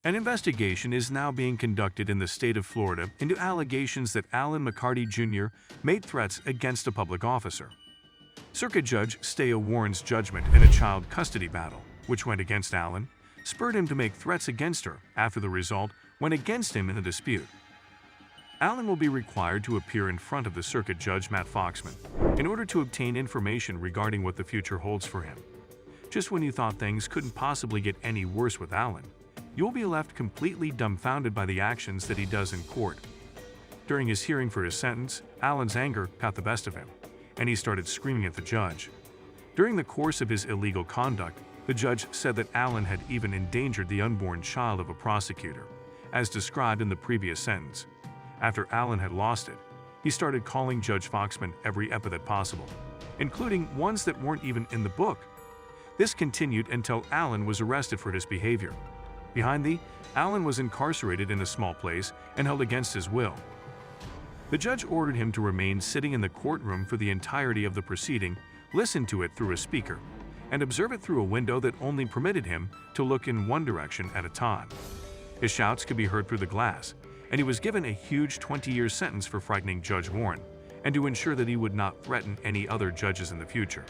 An investigation is now being conducted in the state of Florida into allegations that Alan McCardell Jr. made threats against a public officer. Circuit Judge Staya Warren's judgment in a child custody battle, which went against Alan, spurred him to make threats against her after the result went against him in the dispute. Alan will be required to appear in front of the Circuit Judge Matt Foxman in order to obtain information regarding what the future holds for him. Just when you thought things couldn't possibly get any worse with Alan, you'll be left completely dumbfounded by the actions that he does in court. During his hearing for his sentence, Alan's anger got the best of him, and he started screaming at the judge. During the course of his illegal conduct, the judge said that Alan had even endangered the unborn child of a prosecutor, as described in the previous sentence. After Alan had lost it, he started calling Judge Foxman every epithet possible, including ones that weren't even in the book. This continued until Alan was arrested for his behavior. Alan was incarcerated in a small place and held against his will. The judge ordered him to remain sitting in the courtroom for the entirety of the proceeding, listen to it through a speaker, and observe it through a window that only permitted him to look in one direction at a time. His shouts could be heard through the glass, and he was given a huge 20-year sentence for frightening Judge Warren and to ensure that he would not threaten any other judges in the future.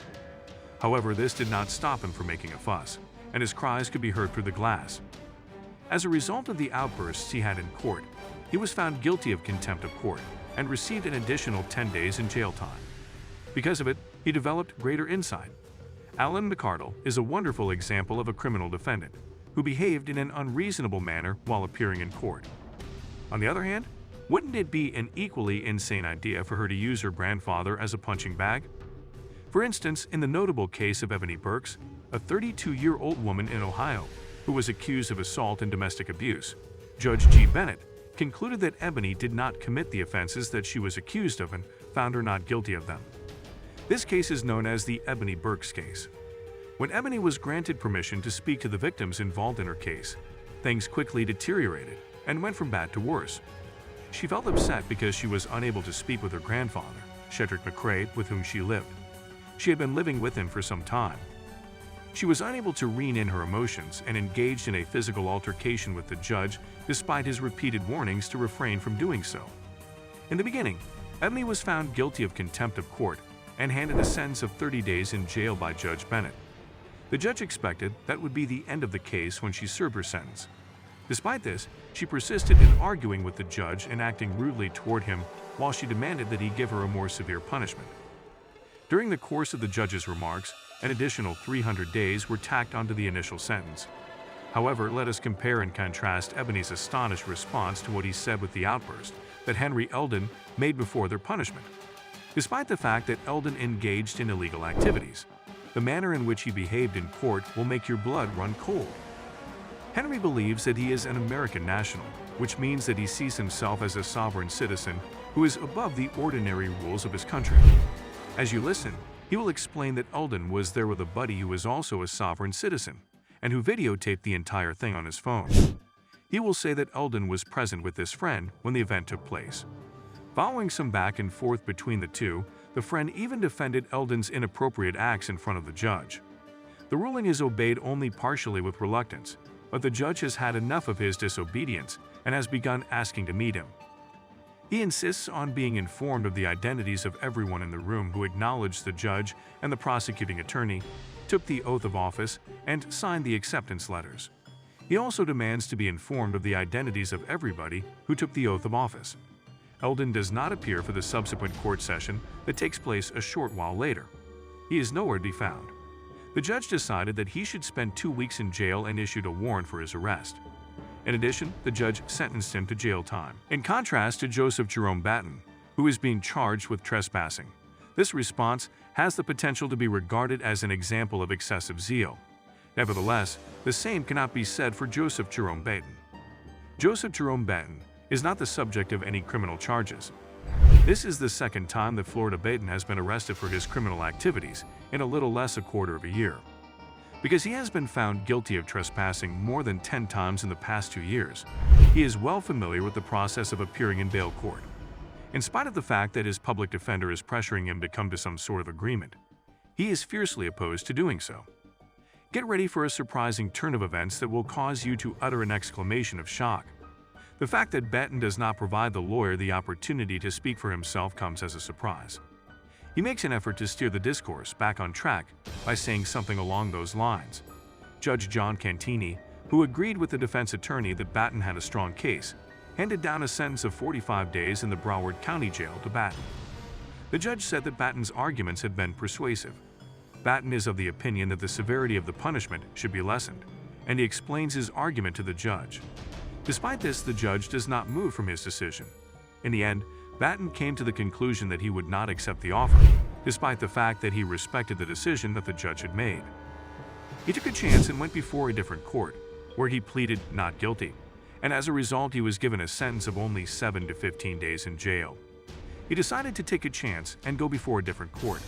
However, this did not stop him from making a fuss, and his cries could be heard through the glass. As a result of the outbursts he had in court, he was found guilty of contempt of court and received an additional 10 days in jail time. Because of it, he developed greater insight. Alan McCardell is a wonderful example of a criminal defendant who behaved in an unreasonable manner while appearing in court. On the other hand, wouldn't it be an equally insane idea for her to use her grandfather as a punching bag? For instance, in the notable case of Ebony Burks, a 32-year-old woman in Ohio who was accused of assault and domestic abuse, Judge G. Bennett concluded that Ebony did not commit the offenses that she was accused of and found her not guilty of them. This case is known as the Ebony Burks case. When Ebony was granted permission to speak to the victims involved in her case, things quickly deteriorated and went from bad to worse. She felt upset because she was unable to speak with her grandfather, Shedrick McCrae, with whom she lived. She had been living with him for some time. She was unable to rein in her emotions and engaged in a physical altercation with the judge despite his repeated warnings to refrain from doing so. In the beginning, Ebony was found guilty of contempt of court and handed a sentence of 30 days in jail by Judge Bennett. The judge expected that would be the end of the case when she served her sentence. Despite this, she persisted in arguing with the judge and acting rudely toward him while she demanded that he give her a more severe punishment. During the course of the judge's remarks, an additional 300 days were tacked onto the initial sentence. However, let us compare and contrast Ebony's astonished response to what he said with the outburst that Henry Eldon made before their punishment. Despite the fact that Eldon engaged in illegal activities, the manner in which he behaved in court will make your blood run cold. Henry believes that he is an American national, which means that he sees himself as a sovereign citizen who is above the ordinary rules of his country. As you listen, he will explain that Eldon was there with a buddy who was also a sovereign citizen and who videotaped the entire thing on his phone. He will say that Eldon was present with this friend when the event took place. Following some back and forth between the two, the friend even defended Eldon's inappropriate acts in front of the judge. The ruling is obeyed only partially with reluctance, but the judge has had enough of his disobedience and has begun asking to meet him. He insists on being informed of the identities of everyone in the room who acknowledged the judge and the prosecuting attorney, took the oath of office, and signed the acceptance letters. He also demands to be informed of the identities of everybody who took the oath of office. Eldon does not appear for the subsequent court session that takes place a short while later. He is nowhere to be found. The judge decided that he should spend 2 weeks in jail and issued a warrant for his arrest. In addition, the judge sentenced him to jail time. In contrast to Joseph Jerome Bon, who is being charged with trespassing, this response has the potential to be regarded as an example of excessive zeal. Nevertheless, the same cannot be said for Joseph Jerome Bon. Joseph Jerome Bon is not the subject of any criminal charges. This is the second time that Florida Bon has been arrested for his criminal activities in a little less than a quarter of a year. Because he has been found guilty of trespassing more than 10 times in the past 2 years, he is well familiar with the process of appearing in bail court. In spite of the fact that his public defender is pressuring him to come to some sort of agreement, he is fiercely opposed to doing so. Get ready for a surprising turn of events that will cause you to utter an exclamation of shock. The fact that Batten does not provide the lawyer the opportunity to speak for himself comes as a surprise. He makes an effort to steer the discourse back on track by saying something along those lines. Judge John Cantini, who agreed with the defense attorney that Batten had a strong case, handed down a sentence of 45 days in the Broward County Jail to Batten. The judge said that Batten's arguments had been persuasive. Batten is of the opinion that the severity of the punishment should be lessened, and he explains his argument to the judge. Despite this, the judge does not move from his decision. In the end, Batten came to the conclusion that he would not accept the offer, despite the fact that he respected the decision that the judge had made. He took a chance and went before a different court, where he pleaded not guilty, and as a result he was given a sentence of only 7 to 15 days in jail. He decided to take a chance and go before a different court.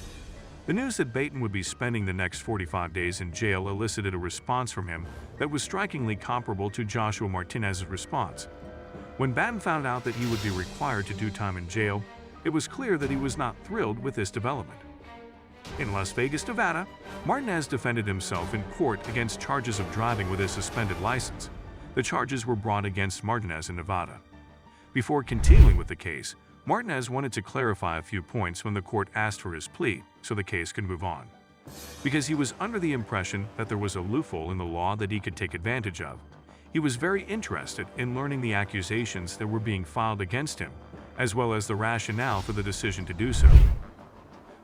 The news that Batten would be spending the next 45 days in jail elicited a response from him that was strikingly comparable to Joshua Martinez's response. When Batten found out that he would be required to do time in jail, it was clear that he was not thrilled with this development. In Las Vegas, Nevada, Martinez defended himself in court against charges of driving with a suspended license. The charges were brought against Martinez in Nevada. Before continuing with the case, Martinez wanted to clarify a few points when the court asked for his plea so the case could move on. Because he was under the impression that there was a loophole in the law that he could take advantage of, he was very interested in learning the accusations that were being filed against him, as well as the rationale for the decision to do so.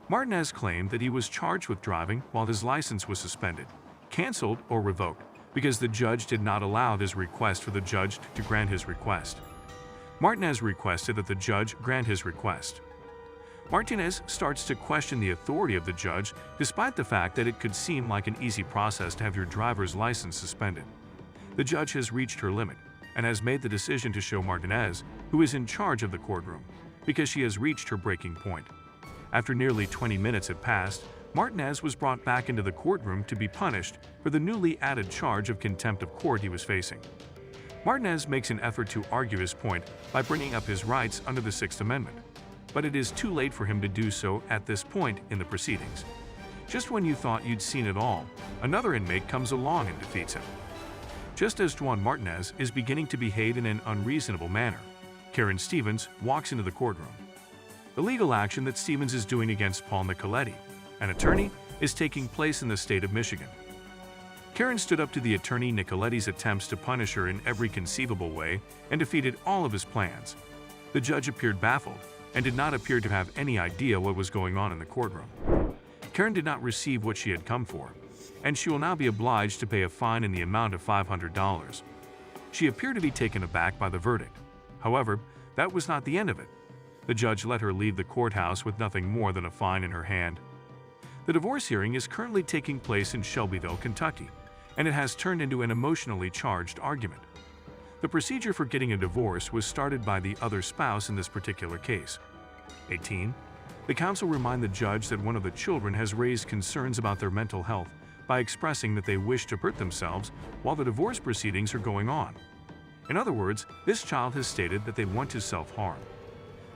Martinez claimed that he was charged with driving while his license was suspended, canceled, or revoked because the judge did not allow his request for the judge to grant his request. Martinez requested that the judge grant his request. Martinez starts to question the authority of the judge despite the fact that it could seem like an easy process to have your driver's license suspended. The judge has reached her limit and has made the decision to show Martinez, who is in charge of the courtroom, because she has reached her breaking point. After nearly 20 minutes had passed, Martinez was brought back into the courtroom to be punished for the newly added charge of contempt of court he was facing. Martinez makes an effort to argue his point by bringing up his rights under the Sixth Amendment, but it is too late for him to do so at this point in the proceedings. Just when you thought you'd seen it all, another inmate comes along and defeats him. Just as Juan Martinez is beginning to behave in an unreasonable manner, Karen Stevens walks into the courtroom. The legal action that Stevens is doing against Paul Nicoletti, an attorney, is taking place in the state of Michigan. Karen stood up to the attorney Nicoletti's attempts to punish her in every conceivable way and defeated all of his plans. The judge appeared baffled and did not appear to have any idea what was going on in the courtroom. Karen did not receive what she had come for, and she will now be obliged to pay a fine in the amount of $500. She appeared to be taken aback by the verdict. However, that was not the end of it. The judge let her leave the courthouse with nothing more than a fine in her hand. The divorce hearing is currently taking place in Shelbyville, Kentucky, and it has turned into an emotionally charged argument. The procedure for getting a divorce was started by the other spouse in this particular case. 18. The counsel remind the judge that one of the children has raised concerns about their mental health by expressing that they wish to hurt themselves while the divorce proceedings are going on. In other words, this child has stated that they want to self-harm.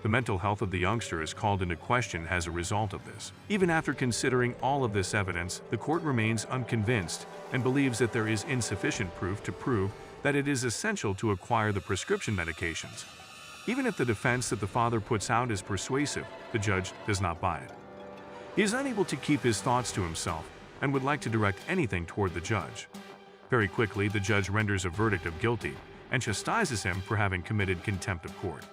The mental health of the youngster is called into question as a result of this. Even after considering all of this evidence, the court remains unconvinced and believes that there is insufficient proof to prove that it is essential to acquire the prescription medications. Even if the defense that the father puts out is persuasive, the judge does not buy it. He is unable to keep his thoughts to himself and would like to direct anything toward the judge. Very quickly, the judge renders a verdict of guilty and chastises him for having committed contempt of court.